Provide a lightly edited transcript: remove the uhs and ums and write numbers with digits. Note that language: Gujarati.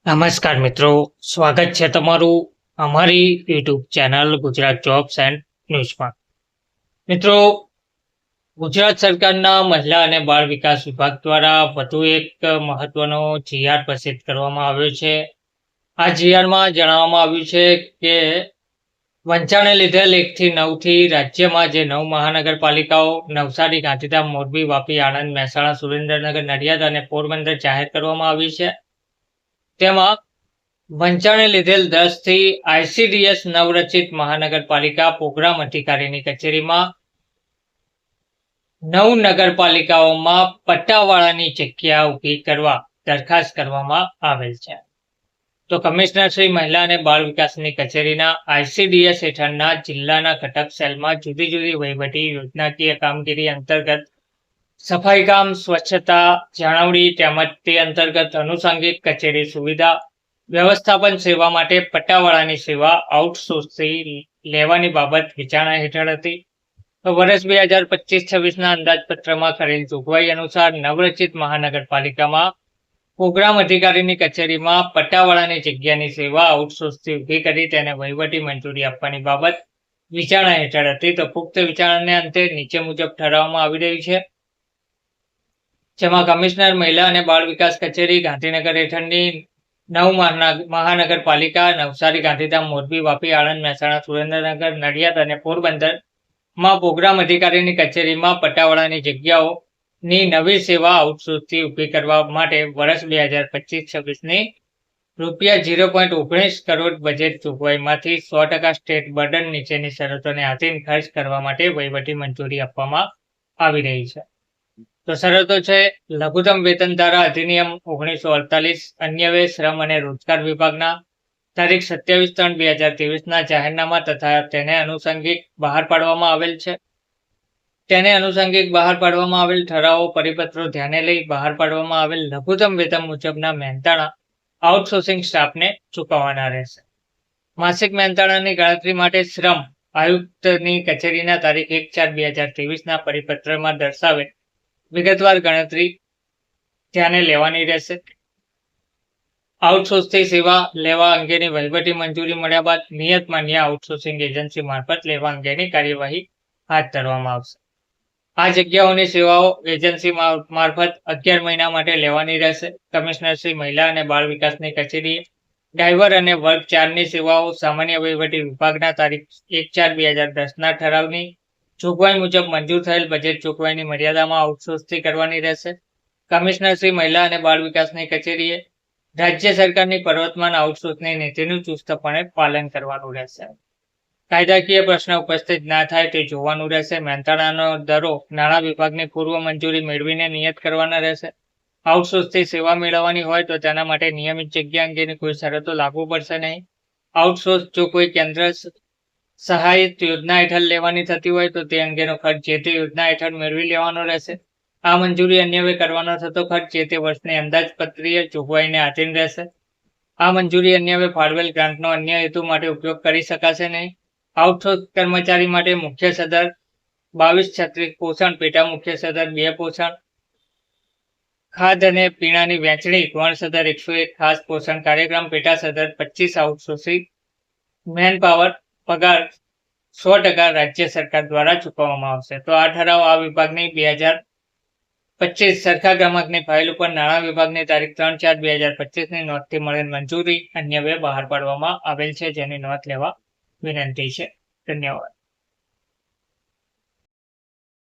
નમસ્કાર મિત્રો, સ્વાગત છે તમારું અમારી YouTube channel Gujarat jobs and ન્યૂઝમાં. મિત્રો, ગુજરાત સરકારના મહિલા અને બાળ વિકાસ વિભાગ દ્વારા વધુ એક મહત્વનો જીઆર પ્રસિદ્ધ કરવામાં આવ્યો છે. આ જીઆરમાં જણાવવામાં આવ્યું છે કે વંચાણે લીધેલ 1 થી 9 થી રાજ્યમાં જે 9 મહાનગરપાલિકાઓ નવસારી, ગાંધીધામ, મોરબી, વાપી, આણંદ, મહેસાણા, સુરેન્દ્રનગર, નડિયાદ અને પોરબંદર જાહેર કરવામાં આવી છે. તેમાં વંચાણે લીધેલ 10 થી ICDS નવરચિત મહાનગરપાલિકા પ્રોગ્રામ અધિકારીની કચેરીમાં 9 નગરપાલિકાઓમાં પટ્ટાવાળાની જગ્યા ઊભી કરવા દરખાસ્ત કરવામાં આવેલ છે. તો કમિશનર શ્રી મહિલા અને બાળ વિકાસની કચેરીના ICDS હેઠળના જિલ્લાના ઘટક સેલમાં જુદી જુદી વહીવટી યોજનાકીય કામગીરી અંતર્ગત સફાઈ કામ, સ્વચ્છતા જાળવણી તેમજ તે અંતર્ગત આનુષંગિક કચેરી સુવિધા વ્યવસ્થાપન સેવા માટે પટ્ટાવાળાની સેવા આઉટસોર્સથી લેવાની બાબત વિચારણા હેઠળ હતી. તો વર્ષ 2025-26ના અંદાજપત્રમાં કરેલ જોગવાઈ અનુસાર નવરચિત મહાનગરપાલિકામાં પ્રોગ્રામ અધિકારીની કચેરીમાં પટ્ટાવાળાની જગ્યાની સેવા આઉટસોર્સથી ઊભી કરી તેને વહીવટી મંજૂરી આપવાની બાબત વિચારણા હેઠળ હતી. તો પુખ્ત વિચારણાને અંતે નીચે મુજબ ઠરાવવામાં આવી રહ્યું છે, જેમાં કમિશનર મહિલા અને બાળ વિકાસ કચેરી ગાંધીનગર હેઠળની 9 મહાનગરપાલિકા નવસારી, ગાંધીધામ, મોરબી, વાપી, આણંદ, મહેસાણા, સુરેન્દ્રનગર, નડિયાદ અને પોરબંદરમાં પ્રોગ્રામ અધિકારીની કચેરીમાં પટ્ટાવાળાની જગ્યાઓની નવી સેવા આઉટસોર્સથી ઊભી કરવા માટે વર્ષ 2025-26ની ₹0.19 કરોડ બજેટ જોગવાઈમાંથી 100% સ્ટેટ બર્ડન નીચેની શરતોને આધીન ખર્ચ કરવા માટે વહીવટી મંજૂરી આપવામાં આવી રહી છે. તો શરતો છે: લઘુત્તમ વેતન ધારા અધિનિયમ 1948 અન્યવે શ્રમ અને રોજગાર વિભાગના તારીખ 27/3/2023ના જાહેરનામા તથા તેને અનુષંગિક બહાર પાડવામાં આવેલ છે. તેને અનુષંગિક બહાર પાડવામાં આવેલ ઠરાવો પરિપત્રો ધ્યાને લઈ બહાર પાડવામાં આવેલ લઘુત્તમ વેતન મુજબના મહેનતાણા આઉટસોર્સિંગ સ્ટાફને ચૂકવવાના રહેશે. માસિક મહેનતાણાની ગણતરી માટે શ્રમ આયુક્તની કચેરીના તારીખ 1/4/2023ના પરિપત્રમાં દર્શાવેલ વિગતવાર ગણતરી ધ્યાને લેવાની રહેશે. આઉટસોર્સથી સેવા લેવા અંગેની વહીવટી મંજૂરી મળ્યા બાદ નિયત માન્ય આઉટસોર્સિંગ એજન્સી મારફત લેવા અંગેની કાર્યવાહી હાથ ધરવામાં આવશે. આ જગ્યાઓની સેવાઓ એજન્સી મારફત 11 મહિના માટે લેવાની રહેશે. કમિશનર શ્રી મહિલા અને બાળ વિકાસની કચેરીએ ડ્રાઈવર અને વર્ગ 4ની સેવાઓ સામાન્ય વહીવટી વિભાગના તારીખ 1/4/2010ના ઠરાવની જોગવાઈ મુજબ મંજૂર થયેલ બજેટ જોગવાઈની મર્યાદામાં આઉટસોર્સથી કરવાની રહેશે. કમિશનર શ્રી મહિલા અને બાળ વિકાસની કચેરીએ રાજ્ય સરકારની પ્રવર્તમાન આઉટસોર્સની નીતિનું ચુસ્તપણે પાલન કરવાનું રહેશે. કાયદાકીય પ્રશ્ન ઉપસ્થિત ના થાય તે જોવાનું રહેશે. મહેનતાણાનો દરો નાણાં વિભાગની પૂર્વ મંજૂરી મેળવીને નિયત કરવાના રહેશે. આઉટસોર્સથી સેવા મેળવવાની હોય તો તેના માટે નિયમિત જગ્યા અંગેની કોઈ શરતો લાગુ પડશે નહીં. આઉટસોર્સ જો કોઈ કેન્દ્ર સહાયિત યોજના હેઠળ લેવાની થતી હોય તો તે અંગેનો ખર્ચ જે તે યોજના હેઠળ મેળવી લેવાનો રહેશે. આ મંજૂરી અન્યવે કરવાનો થતો ખર્ચ જે તે વર્ષની અંદાજપત્રીય જોગવાઈને આધીન રહેશે. આ મંજૂરી અન્યવે ફાળવેલ ગ્રાન્ટનો અન્ય હેતુ માટે ઉપયોગ કરી શકાશે નહીં. આઉટસોર્સ કર્મચારી માટે મુખ્ય સદર 2236 પોષણ, પેટા મુખ્ય સદર 2 પોષણ, ખાદ્ય અને પીણાની વહેંચણી, ગૌણ સદર 101 ખાસ પોષણ કાર્યક્રમ, પેટા સદર 25 આઉટસોર્સિંગ મેન પાવર પગાર 100% રાજ્ય સરકાર દ્વારા ચૂકવવામાં આવશે. તો આ ઠરાવ આ વિભાગની 2025 સરખા ક્રમાંકની ફાઇલ ઉપર નાણાં વિભાગની તારીખ 3/4/2025ની નોંધથી મળેલ મંજૂરી અન્યવે બહાર પાડવામાં આવેલ છે, જેની નોંધ લેવા વિનંતી છે. ધન્યવાદ.